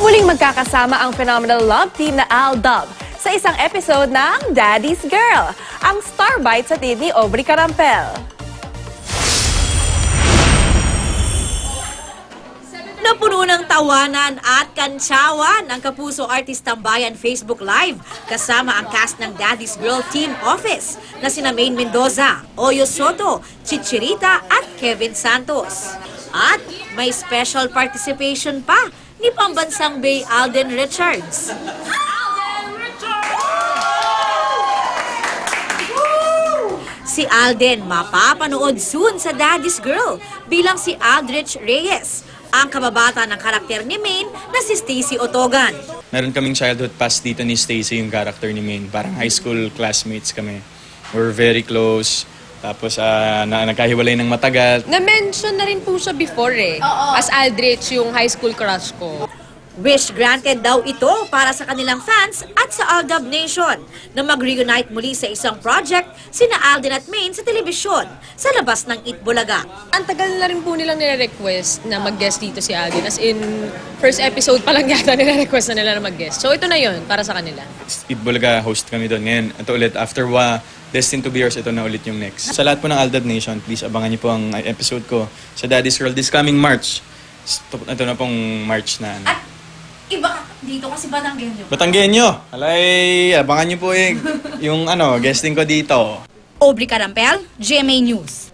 Muling magkakasama ang phenomenal love team na Aldab sa isang episode ng Daddy's Girl, ang star bite sa ni Aubrey Carampel. Napuno ng tawanan at kantsawan ang Kapuso Artist Tambayan Facebook Live kasama ang cast ng Daddy's Girl Team Office na sina Maine Mendoza, Oyo Soto, Chichirita at Kevin Santos. At may special participation pa ni pambansang Bay Alden Richards. Si Alden mapapanood soon sa Daddy's Girl bilang si Aldrich Reyes, ang kababata ng karakter ni Maine na si Stacy Otogan. Meron kaming childhood past dito ni Stacy, yung character ni Maine. Parang high school classmates kami. We're very close. Tapos nagkahiwalay ng matagal. Na-mention na rin po siya before as Aldrich, yung high school crush ko. Wish granted daw ito para sa kanilang fans at sa Aldab Nation na mag-reunite muli sa isang project sina Alden at Maine sa telebisyon sa labas ng Itbulaga. Ang tagal na rin po nilang nire-request na mag-guest dito si Alden. As in, first episode pa lang yata nire-request na nila na mag-guest. So ito na yun para sa kanila. Itbulaga host kami doon. Ngayon, ito ulit, after Destined to be Yours, ito na ulit yung next. Sa lahat po ng Aldab Nation, please abangan niyo po ang episode ko sa Daddy's Girl this coming March. Ito na pong March na. At iba dito kasi Batanggenyo. Batanggenyo! Alay, abangan niyo po yung guesting ko dito. Aubrey Carampel, GMA News.